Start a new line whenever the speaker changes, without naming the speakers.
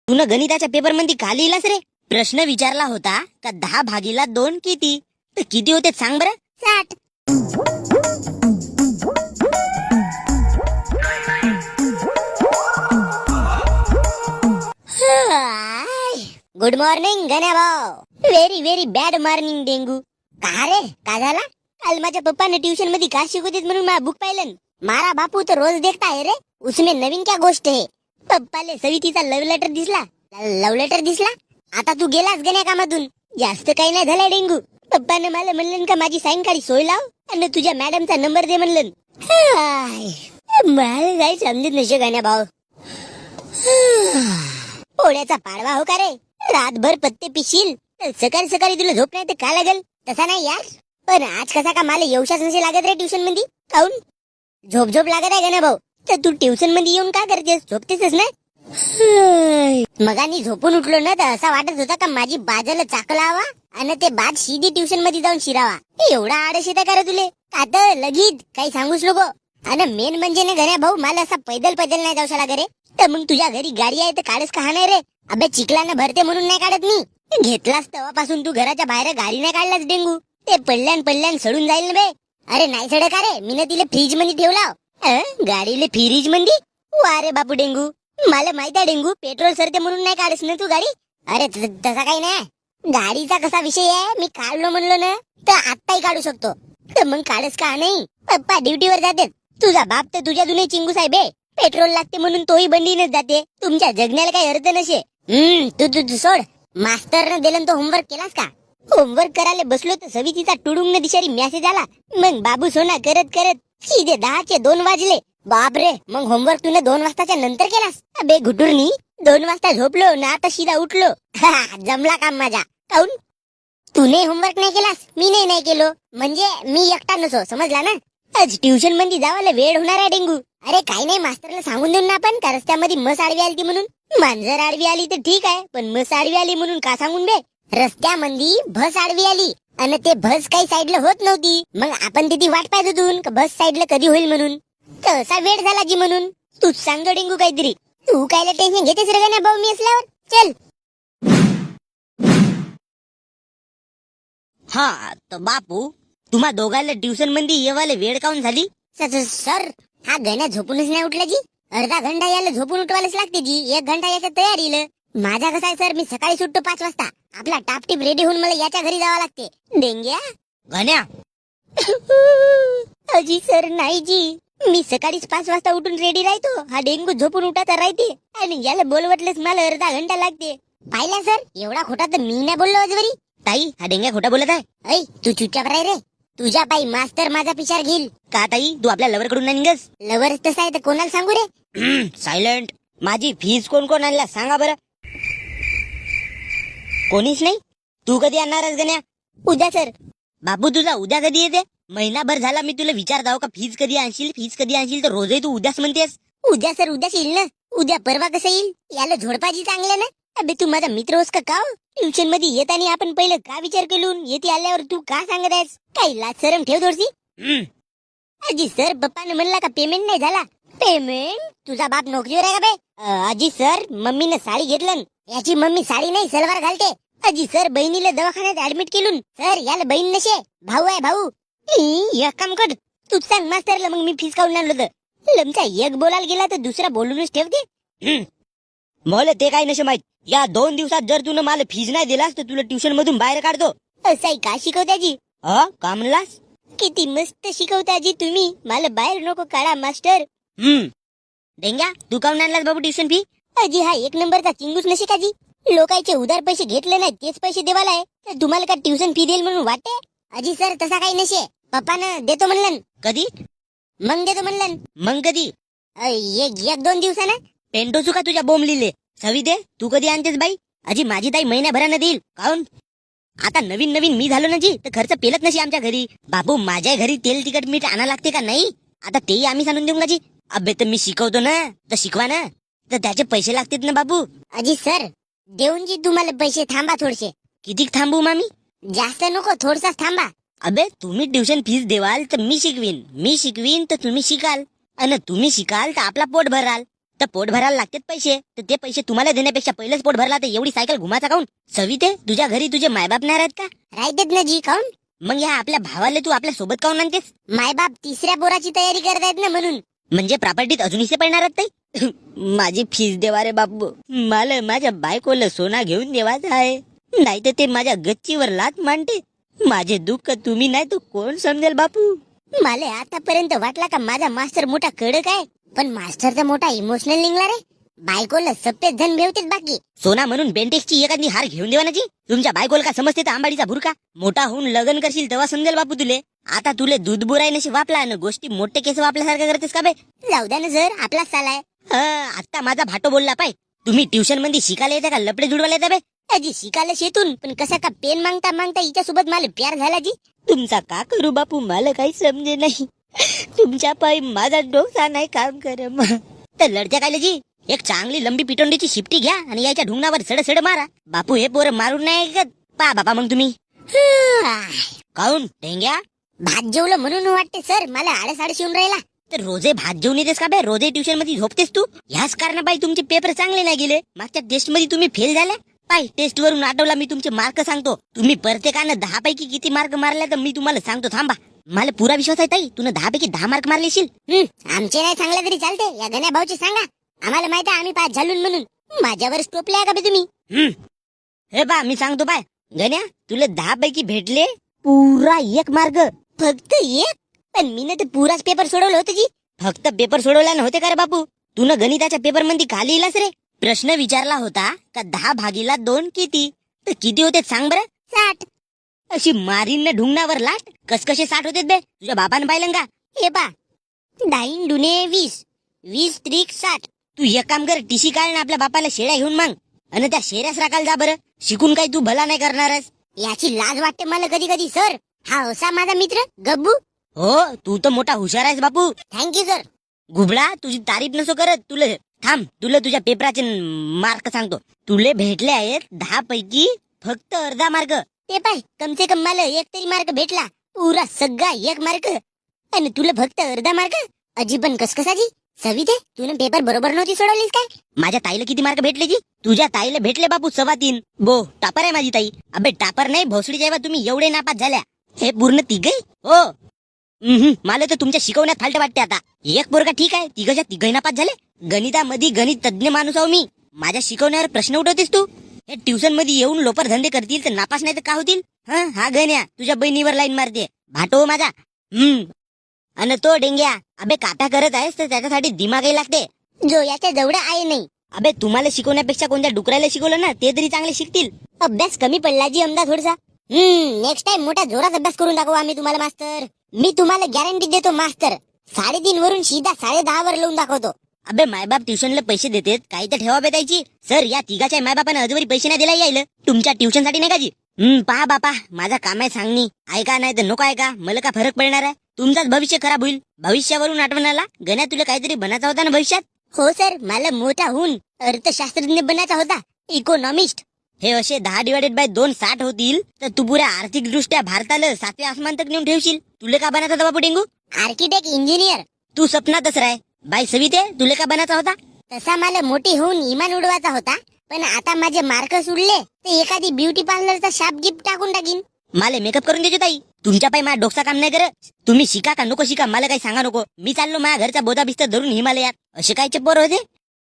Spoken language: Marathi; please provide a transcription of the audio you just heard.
तू न गणिताच्या पेपर मध्ये का लिहिलास रे? प्रश्न विचारला होता का 10/2 किती, तर किती होते सांग बरं? 60. गुड मॉर्निंग गण्या भाऊ. Very very bad morning dengue. का रे, का झाला? काल माझ्या पप्पाने ट्युशन मध्ये का शिकवतेत म्हणून माझा बुक पाहिलं. मारा बापू तो रोज देखता है रे, उसमें नवीन क्या गोष्ट है? पप्पाले सवितीचा लव्ह लेटर दिसला. लव्ह लेटर दिसला? आता तू गेलास गण्या कामातून. जास्त काही नाही झालं डेंगू. पप्पाने मला म्हणलं का माझी सायंकाळी सोय लाव आणि तुझ्या मॅडमचा नंबर दे म्हणलं. मला काही समजत नसे गण्या भाऊ. पोळ्याचा पाडवा हो का रे? रातभर पत्ते पिशील तर सकाळी सकाळी तुला झोप नाही तर का लागल? तसा नाही यार, पण आज कसा का मला येऊशाच नसे लागत रे ट्युशन मध्ये. काऊन? झोप झोप लागत आहे गण्या भाऊ. तर तू ट्युशन मध्ये येऊन का करतेस? झोपतेसच ना? मगानी झोपून उठलो ना तर असा वाटत होता का माझी बाजाला चाकलावा आणि ते बाद सीधी ट्युशन मध्ये जाऊन शिरावा. एवढा आळस येता का रे तुले? का तर लगीत काही सांगूच नको. आणि मेन म्हणजे ना गण्या भाऊ, मला असा पैदल पैदल नाही जाऊ रे. तर मग तुझ्या घरी गाडी आहे तर काढच का नाही रे? अबे चिखलानं भरते म्हणून नाही काढत मी. घेतलास तेव्हापासून तू घराच्या बाहेर गाडी नाही काढलास डेंगू. ते पडल्यान सडून जाईल ना बे. अरे नाही सडे का रे? मी ना तिला फ्रीज मध्ये ठेवला. गाडीले फ्रीज मध्ये? वा रे बापू डेंगू, मला माहित आहे डेंगू, पेट्रोल सरते म्हणून नाही काढस ना तू गाडी. अरे तसा काही नाही. गाडीचा कसा विषय आहे, मी काढलो म्हणलो ना तर आत्ताही काढू शकतो. तर मग काढस का नाही? पप्पा ड्युटीवर जाते. तुझा बाप तर तुझ्या जुने चिंगूस आहे बे. पेट्रोल लागते म्हणून तोही बंडीनच जाते. तुमच्या जगण्याला काही अर्थ नसे. तू सोड. मास्तरनं दिलं तो होमवर्क केलास का? होमवर्क करायला बसलो तर सवितीचा टुडुंग दिशारी मेसेज आला. मग बाबू सोना करत करत सीधे 2 वाजले. बापरे, मग होमवर्क तुने 2 वाजताच्या नंतर केलास? अबे घुटुरनी, 2 वाजता झोपलो ना आता शिदा उठलो. जमला काम माझा. काऊन? तूने होमवर्क नाही केलास, मी नाही केलो म्हणजे मी एकटा नसो, समजला ना? आज ट्युशन मध्ये जावायला वेळ होणार आहे डेंगू. अरे काही नाही, मास्तरला सांगून देऊन ना आपण का रस्त्यामध्ये मस आडवी आली म्हणून. मांजर आडवी आली तर ठीक आहे, पण मस आडवी आली म्हणून का सांगून बे? रस्त्यामध्ये भस आडवी आली आणि ते भस काही साईडला होत नव्हती. मग आपण तिथे वाट पाहत होतो का भस साईडला कधी होईल म्हणून. तसा वेळ झाला जी म्हणून. तूच सांग डेंगू काहीतरी. तू कायला टेन्शन घेतेस रे ना भाऊ मी असल्यावर? चल. हा तर बापू, तुम्हा दोघांना ट्युशन मध्ये येवाले वेळ काऊन झाली? सर, हा गण्या झोपूनच नाही उठला जी. अर्धा घंटा याला झोपून उठवायलाच लागते जी. 1 घंटा याच्या तयारीला. माझा कसा आहे सर, मी सकाळी सुटतो 5 वाजता. आपला टापटीप रेडी होऊन मला याच्या घरी जावं लागते. डेंग्या गण्या. अजी सर नाही जी, मी सकाळीच 5 वाजता उठून रेडी राहतो. हा डेंगू झोपून उठाचा राहते आणि याला बोलवटलेच मला अर्धा घंटा लागते. पाहिला सर, एवढा खोटा तर मी नाही बोललो अजवरी. ताई, हा डेंग्या खोटा बोलत आहे. ऐ तू चुपचाप राह रे. तुझ्या पायी मास्तर माझा पिशार घेईल. का ताई, तू आपल्या लवर कडून नाही निघस? लवर तसा आहे तर कोणाला सांगू रे? सायलेंट. माझी फीस कोण आणला सांगा बरं? कोणीच नाही. तू कधी आणणारच गण्या? उद्या सर. बाबू तुझा उद्या कधी येते? महिनाभर झाला मी तुला विचारताव का फीस कधी आणशील तर रोजही तू उद्याच म्हणतेस. उद्या सर, उद्याच येईल ना. उद्या परवा कसं येईल? याला झोडपाजी चांगलं ना. अबे तू माझा मित्र होस का? ट्युशन मध्ये येताना आपण पहिलं का विचार केलून येते आल्यावर तू का सांगत आहेस? काही लाज शरम ठेव थोडीशी. अजी सर, पप्पाने म्हणला का पेमेंट नाही झाला. पेमेंट? तुझा बाप नोकरीवर आहे का बे? अजी सर, मम्मीने साडी घेतलं. याची मम्मी साडी नाही सलवार घालते. अजी सर, बहिणीला दवाखान्यात ऍडमिट केलून. सर याला बहीण नशे, भाऊ आहे भाऊ. एक काम कर, तूच सांग मास्तरला मग मी फीस काढून आणलो तर. लमचा एक बोलायला गेला तर दुसरा बोलूनच ठेवते. मला ते काही नशे माहित. या 2 दिवसात जर तू मला फीस नाही दिलास तर तुला ट्युशन मधून बाहेर काढतो. असाही का शिकवताजी? का म्हणलास? किती मस्त शिकवताजी तुम्ही. मला बाहेर नको काढा मास्टर. डेंग्या, तू काऊन आणलास बाबू ट्युशन फी? अजी हा 1 नंबरचा चिंगूस नसे का जी. लोकांचे उधार पैसे घेतले नाही तेच पैसे देवाला आहे तर तुम्हाला का ट्युशन फी देईल म्हणून वाटते? अजी सर, तसा काही नसे. पप्पानं देतो म्हणलं. कधी? मग देतो म्हणलं. मग कधी? 1-2 दिवसानं. पेंटो चुका तुझ्या बोंबलीले. सवी दे, तू कधी आणतेस बाई? अजी माझी ताई महिन्याभरानं देईल. काऊन? आता नवीन मी झालो ना जी, तर खर्च पेलत नशी आमच्या घरी. बाबू माझ्या घरी तेल तिखट मीठ आणा लागते का नाही? आता तेही आम्ही सांगून देऊ का जी? अबे तर मी शिकवतो ना, तर शिकवा ना. तर त्याचे पैसे लागतात ना बाबू. अजी सर, देऊन जी तुम्हाला पैसे. थांबा थोडेसे. किती थांबू मामी? जास्त नको, थोडसाच थांबा. अबे तुम्ही ट्युशन फीस देवाल तर मी शिकवीन तर तुम्ही शिकाल. आणि तुम्ही शिकाल तर आपला पोट भराल. तर पोट भरायला लागतात पैसे, तर ते पैसे तुम्हाला देण्यापेक्षा पहिलेच पोट भरला तर एवढी सायकल घुमाचा काऊन? सविते, तुझ्या घरी तुझे मायबाप नाही राहत का? राहतात ना जी. काऊन? मग या आपल्या भावाला तू आपल्या सोबत काऊन आणतेस? मायबाप तिसऱ्या पोराची तयारी करतायत ना म्हणून. म्हणजे प्रॉपर्टीत अजून हिस्से पडणार आहेत ते? माझी फीस देवा रे बापू, मला माझ्या बायकोला सोना घेऊन देवाचा आहे, नाही तर ते माझ्या गच्चीवर लात मांडते. माझे दुःख तुम्ही नाही तर कोण समजेल बापू? मला आतापर्यंत वाटला का माझा मास्टर मोठा कडक आहे, पण मास्टर तर मोठा इमोशनल निघला रे. बायकोला सप्तेच जण भेवतेत बाकी. सोना म्हणून बेंटेक्सची एखादी हार घेऊन देवा ना जी. तुमच्या बायकोला का समजते तर आंबाडीचा भुरका? मोठा होऊन लग्न करशील तेव्हा समजेल बापू तुले. आता तुले दूध बुराई नशी वापला ना, गोष्टी मोठे केस वापल्यासारखं करतेस का बे? जाऊ द्या ना सर, आपलाच चालाय. आता माझा भाटो बोलला पाय. तुम्ही ट्युशन मध्ये शिकायला येते का लपडे जुडवायला येते बे? अजी शिकायला शेतून, पण कसा का पेन मागता मागता हिच्यासोबत मला प्यार झाला जी. तुमचा का करू बापू, मला काही समजे नाही. तुमच्या पायी माझा डोसा नाही काम कर. तर लढत्या काय जी, एक चांगली लंबी पिटोंडीची शिपटी घ्या आणि याच्या ढुंगणावर सड सड मारा. बापू हे पोरं मारून नाही ऐकत. पा बापा मग तुम्ही काऊन टेंग्या? भात जेवलं म्हणून वाटते सर, मला आळस येऊन राहिला. तर रोजे भात जेवून येतेस का बे? रोजे ट्युशन मध्ये झोपतेस तू? ह्याच कारणाबाई तुमचे पेपर चांगले नाही गेले. मागच्या टेस्ट मध्ये तुम्ही फेल झाल्या. पाय टेस्ट वरून आठवला मी तुमचे मार्क सांगतो. तुम्ही प्रत्येकानं 10 पैकी किती मार्क मारले तर मी तुम्हाला सांगतो, थांबा. मला पुरा विश्वास आहे ताई, तुला 10 पैकी 10 मार्क मारलेशील. आमचे नाही सांगले तरी चालते, या गण्या भाऊची सांगा. आम्हाला माहिती आहे आम्ही पास झालून म्हणून. माझ्यावर टोपले का बे तुम्ही? हे बा मी सांगतो पाय गण्या, तुला 10 पैकी भेटले पुरा 1 मार्क. फक्त 1? पण मी ना ते पुराच पेपर सोडवलं होतं जी. फक्त पेपर सोडवला नव्हते का रे बापू? तू न गणिताच्या पेपर मध्ये खाली इलास रे. प्रश्न विचारला होता का 10 भागीला 2 किती, तर किती होते सांग बरं? 60. अशी मारीन न ढुंगणावर लाट. कसे 60 होते बे? तुझ्या बापानं पाहिलं का? हे पा 10 दुने 20, 20 त्रिक 60. तू एक काम कर, टीसी काढ ना आपल्या बापाला शेळ्या घेऊन माग, आणि त्या शेऱ्यास राखायला जा बरं. शिकून काही तू भला नाही करणारस. याची लाज वाटते मला कधी कधी सर. हा होसा माझा मित्र गब्बू. हो, तू तर मोठा हुशार आहेस बापू. Thank you sir. गुबळा, तुझी तारीफ नसो करत. तुला तुझ्या पेपराचे मार्क सांगतो. तुले भेटले आहेत 10 पैकी फक्त अर्धा मार्क. ते पाय, कम से कम मला 1 तरी मार्क भेटला. पुरा सगळा 1 मार्क, आणि तुला फक्त अर्धा मार्क. अजिबन कसकसाजी. सविते, तूने पेपर बरोबर नव्हती सोडवलीस काय? माझ्या ताईला किती मार्क भेटले जी? तुझ्या ताईला भेटले बापू 3.25. बो टापर आहे माझी ताई. अबे टापर नाही, भोसडी जेव्हा तुम्ही एवढे नापास झाल्या. हे पूर्ण तिघे हो. मला तर तुमच्या शिकवण्यात फाल्ट वाटते आता. एक पोरगा ठीक आहे, तिघच्या तिघही नापास झाले. गणितामध्ये गणित तज्ञ माणूस आहो मी. माझ्या शिकवण्यावर प्रश्न उठवतेस तू? हे ट्युशन मध्ये येऊन लोपर धंदे करतील तर नापास नाही तर का होतील? हा गण्या तुझ्या बहिणीवर लाईन मारते. भाटो माझा. अन तो डेंग्या, अबे काटा करत आहेस तर त्याच्यासाठी दिमागही लागते, जो याच्या जवळ आहे नाही. अबे तुम्हाला शिकवण्यापेक्षा कोणत्या डुकरायला शिकवलं ना, ते तरी चांगले शिकतील. अभ्यास कमी पडला जी अमदा थोडसा. नेक्स्ट टाइम मोठा जोरात अभ्यास करून दाखवू आम्ही तुम्हाला मास्तर. मी तुम्हाला गॅरंटी देतो मास्तर, 3.5 वरून सीधा 10.5 वर लावून दाखवतो. अबे मायबाप ट्युशनला पैसे देतेत, काही तर ठेवा बेतायची. सर या तिघाच्या मायबापानं अजूनही पैसे नाही दिला यायला तुमच्या ट्युशन साठी नाही का जी? पहा बापा, माझा काम आहे सांगणी. ऐका नाही तर नको ऐका, मला का फरक पडणार आहे? तुमचाच भविष्य खराब होईल. भविष्यावरून आठवण आला, गण्या तुला काहीतरी बनायचा होता ना भविष्यात? हो सर, मला मोठा होऊन अर्थशास्त्रज्ञ बनायचा होता, इकॉनॉमिस्ट. हे असे 10/2 60 होतील तर तू पुऱ्या आर्थिक दृष्ट्या भारताला 7व्या आसमान तक नेऊन ठेवशील. तुला का बनायचा होता बापू डेंगू? Architect, engineer. तू सपनातच राह. बाई सविते, तुला का बनायचा होता? तसा मला मोठी होऊन इमान उडवायचा होता, पण आता माझे मार्क सुटले तर एखादी ब्युटी पार्लरचा शाप गिफ्ट टाकून टाकीन. मला मेकअप करून देतो ताई. तुमच्या पायी माझा डोकसा काम नाही करत. तुम्ही शिका का नको शिका मला काही सांगा नको. मी चाललो माझ्या घरचा बोधा बिस्तर धरून हिमालयात. असे कायचे पोर होते?